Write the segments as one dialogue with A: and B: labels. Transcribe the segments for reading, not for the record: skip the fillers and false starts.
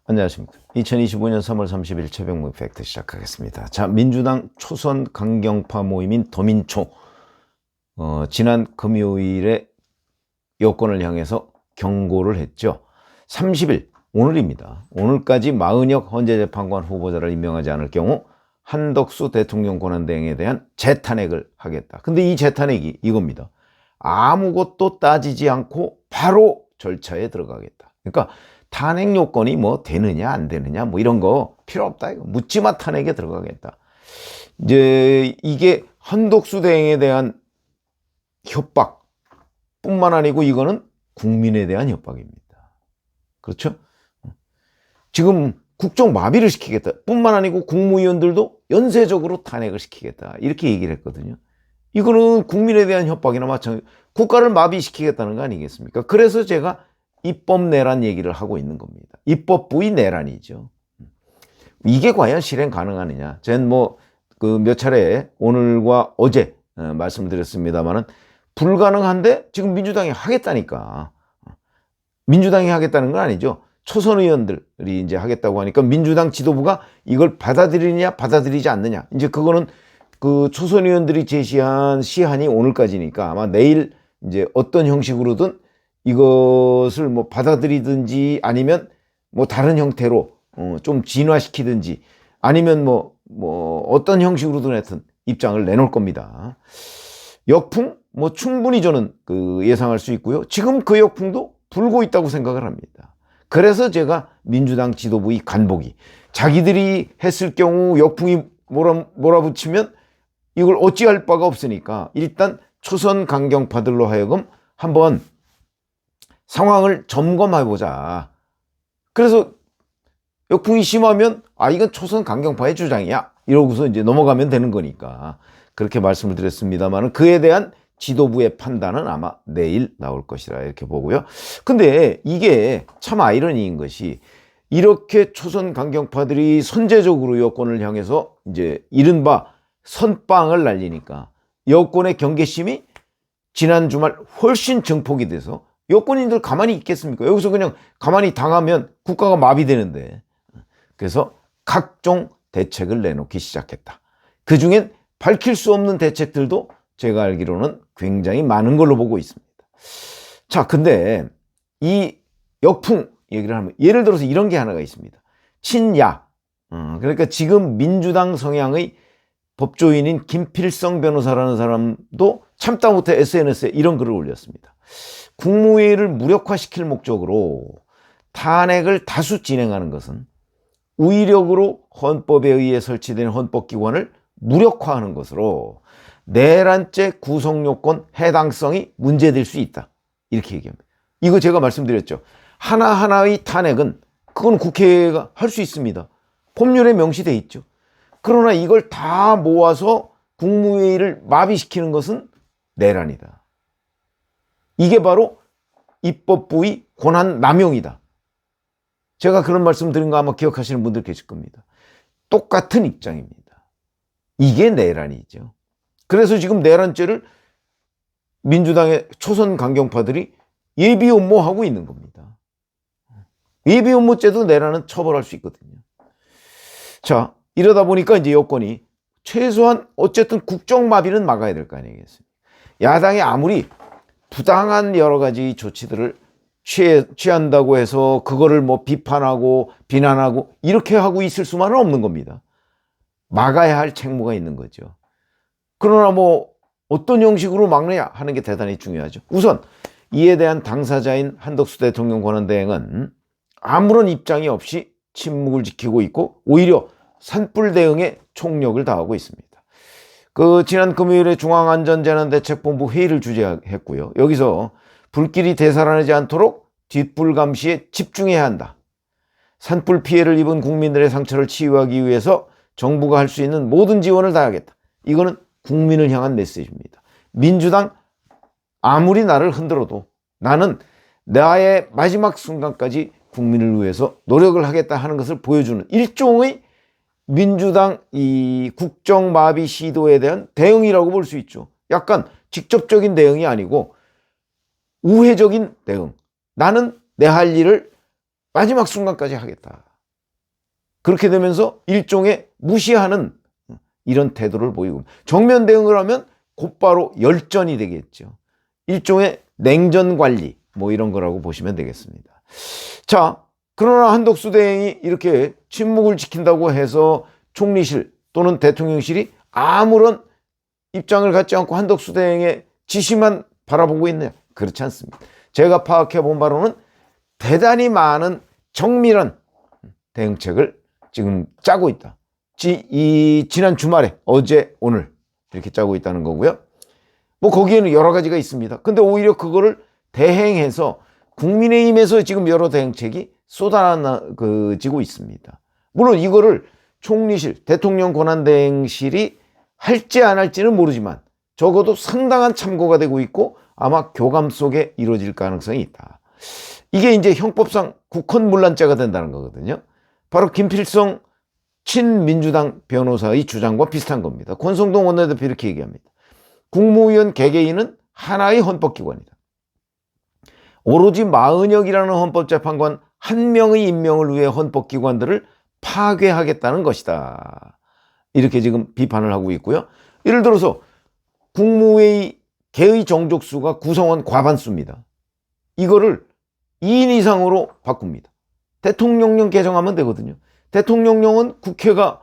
A: 안녕하십니까. 2025년 3월 30일 최병무 팩트 시작하겠습니다. 자, 민주당 초선 강경파 모임인 더민초. 지난 금요일에 여권을 향해서 경고를 했죠. 30일, 오늘입니다. 오늘까지 마은혁 헌재재판관 후보자를 임명하지 않을 경우 한덕수 대통령 권한대행에 대한 재탄핵을 하겠다. 근데 이 재탄핵이 이겁니다. 아무것도 따지지 않고 바로 절차에 들어가겠다. 그러니까 탄핵 요건이 뭐 되느냐 안 되느냐 뭐 이런 거 필요 없다. 이거 묻지마 탄핵에 들어가겠다. 이제 이게 한덕수 대행에 대한 협박뿐만 아니고 이거는 국민에 대한 협박입니다. 그렇죠? 지금 국정 마비를 시키겠다 뿐만 아니고 국무위원들도 연쇄적으로 탄핵을 시키겠다 이렇게 얘기를 했거든요. 이거는 국민에 대한 협박이나 마찬가지, 국가를 마비시키겠다는 거 아니겠습니까? 그래서 제가 입법 내란 얘기를 하고 있는 겁니다. 입법부의 내란이죠. 이게 과연 실행 가능하느냐? 전 몇 차례 오늘과 어제 말씀드렸습니다만은 불가능한데 지금 민주당이 하겠다니까. 민주당이 하겠다는 건 아니죠. 초선 의원들이 이제 하겠다고 하니까 민주당 지도부가 이걸 받아들이느냐 받아들이지 않느냐. 이제 그거는 그 초선 의원들이 제시한 시한이 오늘까지니까 아마 내일 이제 어떤 형식으로든 이것을 뭐 받아들이든지 아니면 뭐 다른 형태로 좀 진화시키든지 아니면 어떤 형식으로든 하여튼 입장을 내놓을 겁니다. 역풍 뭐 충분히 저는 예상할 수 있고요. 지금 그 역풍도 불고 있다고 생각을 합니다. 그래서 제가 민주당 지도부의 간보기, 자기들이 했을 경우 역풍이 몰아붙이면 이걸 어찌할 바가 없으니까 일단 초선 강경파들로 하여금 한번 상황을 점검해보자. 그래서 역풍이 심하면 이건 초선 강경파의 주장이야 이러고서 이제 넘어가면 되는 거니까 그렇게 말씀을 드렸습니다만 그에 대한 지도부의 판단은 아마 내일 나올 것이라 이렇게 보고요. 근데 이게 참 아이러니인 것이 이렇게 초선 강경파들이 선제적으로 여권을 향해서 이제 이른바 선빵을 날리니까 여권의 경계심이 지난 주말 훨씬 증폭이 돼서 여권인들 가만히 있겠습니까? 여기서 그냥 가만히 당하면 국가가 마비되는데. 그래서 각종 대책을 내놓기 시작했다. 그중엔 밝힐 수 없는 대책들도 제가 알기로는 굉장히 많은 걸로 보고 있습니다. 자, 근데 이 역풍 얘기를 하면 예를 들어서 이런 게 하나가 있습니다. 친야. 그러니까 지금 민주당 성향의 법조인인 김필성 변호사라는 사람도 참다 못해 SNS에 이런 글을 올렸습니다. 국무회의를 무력화시킬 목적으로 탄핵을 다수 진행하는 것은 우의력으로 헌법에 의해 설치된 헌법기관을 무력화하는 것으로 내란죄 구성요건 해당성이 문제될 수 있다. 이렇게 얘기합니다. 이거 제가 말씀드렸죠. 하나하나의 탄핵은 그건 국회가 할 수 있습니다. 법률에 명시돼 있죠. 그러나 이걸 다 모아서 국무회의를 마비시키는 것은 내란이다. 이게 바로 입법부의 권한 남용이다. 제가 그런 말씀 드린 거 아마 기억하시는 분들 계실 겁니다. 똑같은 입장입니다. 이게 내란이죠. 그래서 지금 내란죄를 민주당의 초선 강경파들이 예비 음모하고 있는 겁니다. 예비 음모죄도 내란은 처벌할 수 있거든요. 자, 이러다 보니까 이제 여권이 최소한 어쨌든 국정마비는 막아야 될 거 아니겠습니까? 야당이 아무리 부당한 여러 가지 조치들을 취한다고 해서 그거를 비판하고 비난하고 이렇게 하고 있을 수만은 없는 겁니다. 막아야 할 책무가 있는 거죠. 그러나 어떤 형식으로 막느냐 하는 게 대단히 중요하죠. 우선 이에 대한 당사자인 한덕수 대통령 권한대행은 아무런 입장이 없이 침묵을 지키고 있고 오히려 산불 대응에 총력을 다하고 있습니다. 지난 금요일에 중앙안전재난대책본부 회의를 주재했고요. 여기서 불길이 되살아나지 않도록 뒷불 감시에 집중해야 한다. 산불 피해를 입은 국민들의 상처를 치유하기 위해서 정부가 할 수 있는 모든 지원을 다하겠다. 이거는 국민을 향한 메시지입니다. 민주당 아무리 나를 흔들어도 나는 나의 마지막 순간까지 국민을 위해서 노력을 하겠다 하는 것을 보여주는 일종의 민주당 이 국정마비 시도에 대한 대응이라고 볼 수 있죠. 약간 직접적인 대응이 아니고 우회적인 대응. 나는 내 할 일을 마지막 순간까지 하겠다. 그렇게 되면서 일종의 무시하는 이런 태도를 보이고, 정면 대응을 하면 곧바로 열전이 되겠죠. 일종의 냉전 관리 뭐 이런 거라고 보시면 되겠습니다. 자, 그러나 한덕수 대행이 이렇게 침묵을 지킨다고 해서 총리실 또는 대통령실이 아무런 입장을 갖지 않고 한덕수 대행의 지시만 바라보고 있느냐? 그렇지 않습니다. 제가 파악해 본 바로는 대단히 많은 정밀한 대응책을 지금 짜고 있다. 지난 주말에 어제 오늘 이렇게 짜고 있다는 거고요. 뭐 거기에는 여러 가지가 있습니다. 근데 오히려 그거를 대행해서 국민의힘에서 지금 여러 대응책이 쏟아지고 있습니다. 물론 이거를 총리실, 대통령 권한대행실이 할지 안 할지는 모르지만 적어도 상당한 참고가 되고 있고 아마 교감 속에 이루어질 가능성이 있다. 이게 이제 형법상 국헌문란죄가 된다는 거거든요. 바로 김필성 친민주당 변호사의 주장과 비슷한 겁니다. 권성동 원내대표 이렇게 얘기합니다. 국무위원 개개인은 하나의 헌법기관이다. 오로지 마은혁이라는 헌법재판관 한 명의 임명을 위해 헌법기관들을 파괴하겠다는 것이다. 이렇게 지금 비판을 하고 있고요. 예를 들어서 국무회의 개의 정족수가 구성원 과반수입니다. 이거를 2인 이상으로 바꿉니다. 대통령령 개정하면 되거든요. 대통령령은 국회가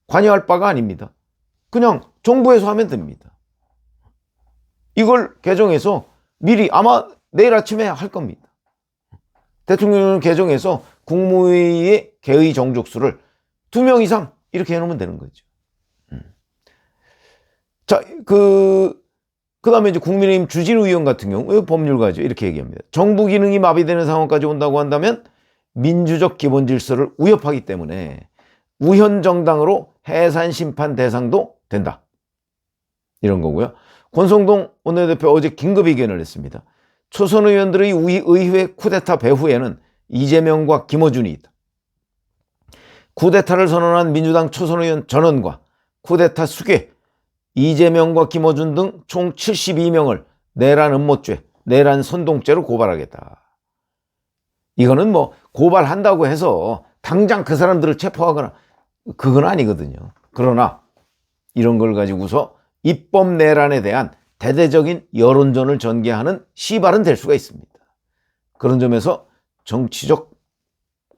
A: 관여할 바가 아닙니다. 그냥 정부에서 하면 됩니다. 이걸 개정해서 미리 아마 내일 아침에 할 겁니다. 대통령령 개정해서 국무회의의 개의 정족수를 2명 이상 이렇게 해놓으면 되는 거죠. 자, 그 다음에 이제 국민의힘 주진우 의원 같은 경우 법률가죠. 이렇게 얘기합니다. 정부 기능이 마비되는 상황까지 온다고 한다면 민주적 기본 질서를 위협하기 때문에 우현 정당으로 해산 심판 대상도 된다. 이런 거고요. 권성동 원내대표 어제 긴급 의견을 냈습니다. 초선 의원들의 의회 쿠데타 배후에는 이재명과 김어준이 있다. 쿠데타를 선언한 민주당 초선 의원 전원과 쿠데타 수괴, 이재명과 김어준 등 총 72명을 내란 음모죄, 내란 선동죄로 고발하겠다. 이거는 뭐 고발한다고 해서 당장 그 사람들을 체포하거나 그건 아니거든요. 그러나 이런 걸 가지고서 입법 내란에 대한 대대적인 여론전을 전개하는 시발은 될 수가 있습니다. 그런 점에서 정치적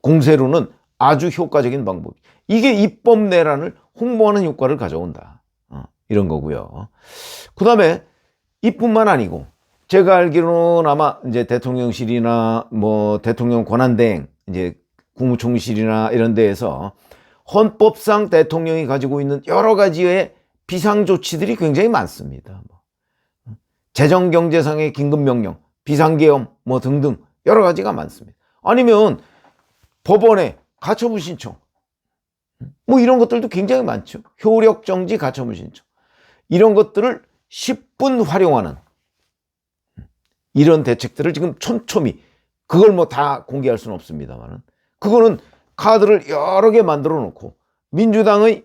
A: 공세로는 아주 효과적인 방법. 이게 입법 내란을 홍보하는 효과를 가져온다. 이런 거고요. 그 다음에 이뿐만 아니고 제가 알기로는 아마 이제 대통령실이나 뭐 대통령 권한대행, 이제 국무총리실이나 이런 데에서 헌법상 대통령이 가지고 있는 여러 가지의 비상조치들이 굉장히 많습니다. 재정경제상의 긴급명령, 비상계엄 뭐 등등 여러 가지가 많습니다. 아니면 법원에 가처분 신청 뭐 이런 것들도 굉장히 많죠. 효력정지 가처분 신청 이런 것들을 10분 활용하는 이런 대책들을 지금 촘촘히, 그걸 뭐 다 공개할 수는 없습니다만은 그거는 카드를 여러 개 만들어 놓고 민주당의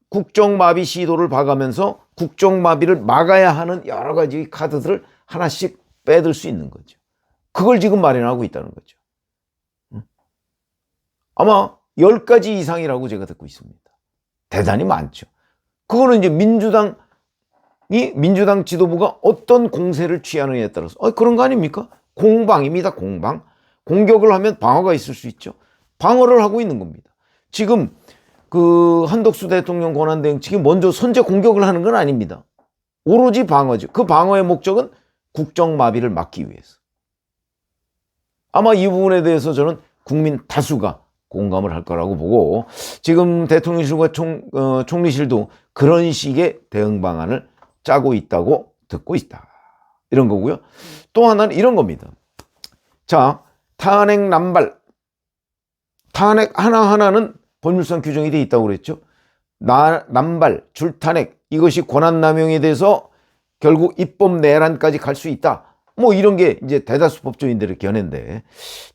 A: 국정마비 시도를 봐가면서 국정마비를 막아야 하는 여러 가지 카드들을 하나씩 빼들 수 있는 거죠. 그걸 지금 마련하고 있다는 거죠. 아마 10가지 이상이라고 제가 듣고 있습니다. 대단히 많죠. 그거는 이제 민주당 지도부가 어떤 공세를 취하느냐에 따라서 그런 거 아닙니까? 공방입니다. 공방. 공격을 하면 방어가 있을 수 있죠. 방어를 하고 있는 겁니다. 지금 그 한덕수 대통령 권한대행 측이 먼저 선제 공격을 하는 건 아닙니다. 오로지 방어죠. 그 방어의 목적은 국정마비를 막기 위해서. 아마 이 부분에 대해서 저는 국민 다수가 공감을 할 거라고 보고, 지금 대통령실과 총리실도 그런 식의 대응 방안을 짜고 있다고 듣고 있다. 이런 거고요. 또 하나는 이런 겁니다. 자, 탄핵 남발. 탄핵 하나하나는 법률상 규정이 돼 있다고 그랬죠. 남발, 줄탄핵, 이것이 권한남용에 대해서 결국 입법 내란까지 갈 수 있다. 뭐 이런 게 이제 대다수 법조인들의 견해인데,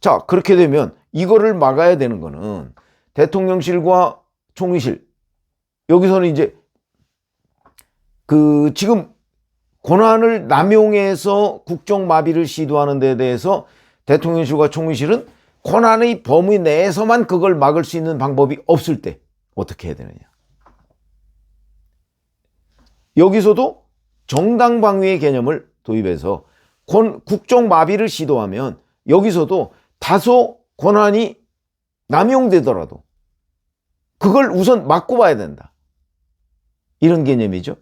A: 자, 그렇게 되면 이거를 막아야 되는 거는 대통령실과 총리실, 여기서는 이제 지금 권한을 남용해서 국정마비를 시도하는 데 대해서 대통령실과 총리실은 권한의 범위 내에서만 그걸 막을 수 있는 방법이 없을 때 어떻게 해야 되느냐. 여기서도 정당 방위의 개념을 도입해서 국정 마비를 시도하면 여기서도 다소 권한이 남용되더라도 그걸 우선 막고 봐야 된다. 이런 개념이죠.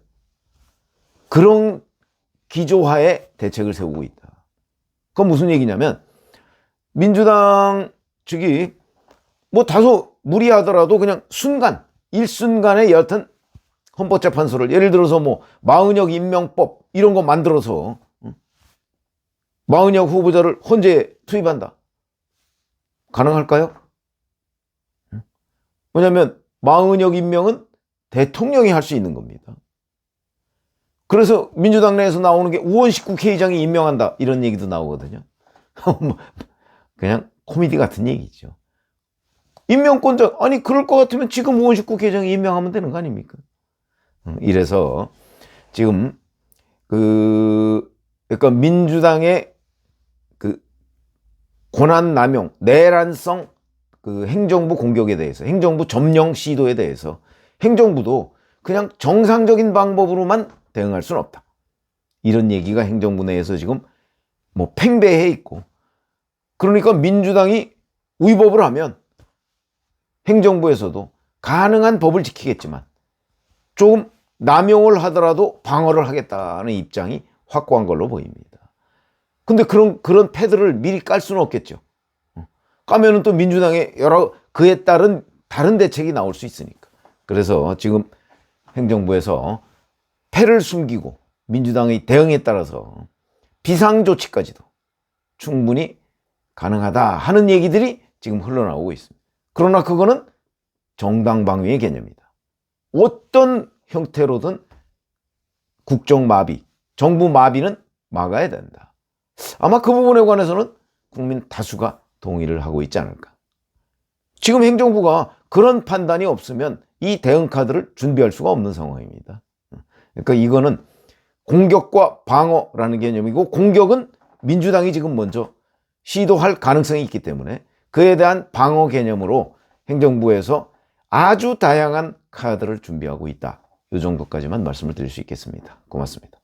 A: 그런 기조하에 대책을 세우고 있다. 그건 무슨 얘기냐면 민주당 측이 뭐 다소 무리하더라도 그냥 일순간에 여하튼 헌법재판소를 예를 들어서 뭐 마은혁 임명법 이런 거 만들어서 마은혁 후보자를 헌재에 투입한다. 가능할까요? 왜냐하면 마은혁 임명은 대통령이 할 수 있는 겁니다. 그래서 민주당 내에서 나오는 게 우원식 국회의장이 임명한다 이런 얘기도 나오거든요. 그냥 코미디 같은 얘기죠. 임명권자 아니 그럴 것 같으면 지금 우원식 국회의장이 임명하면 되는 거 아닙니까? 이래서 지금 그러니까 민주당의 그 권한 남용, 내란성 그 행정부 공격에 대해서, 행정부 점령 시도에 대해서 행정부도 그냥 정상적인 방법으로만 대응할 수는 없다. 이런 얘기가 행정부 내에서 지금 뭐 팽배해 있고, 그러니까 민주당이 위법을 하면 행정부에서도 가능한 법을 지키겠지만 조금 남용을 하더라도 방어를 하겠다는 입장이 확고한 걸로 보입니다. 근데 그런 패드를 미리 깔 수는 없겠죠. 까면은 또 민주당의 그에 따른 다른 대책이 나올 수 있으니까. 그래서 지금 행정부에서 패를 숨기고 민주당의 대응에 따라서 비상조치까지도 충분히 가능하다 하는 얘기들이 지금 흘러나오고 있습니다. 그러나 그거는 정당 방위의 개념이다. 어떤 형태로든 국정마비, 정부 마비는 막아야 된다. 아마 그 부분에 관해서는 국민 다수가 동의를 하고 있지 않을까. 지금 행정부가 그런 판단이 없으면 이 대응 카드를 준비할 수가 없는 상황입니다. 그러니까 이거는 공격과 방어라는 개념이고, 공격은 민주당이 지금 먼저 시도할 가능성이 있기 때문에 그에 대한 방어 개념으로 행정부에서 아주 다양한 카드를 준비하고 있다. 이 정도까지만 말씀을 드릴 수 있겠습니다. 고맙습니다.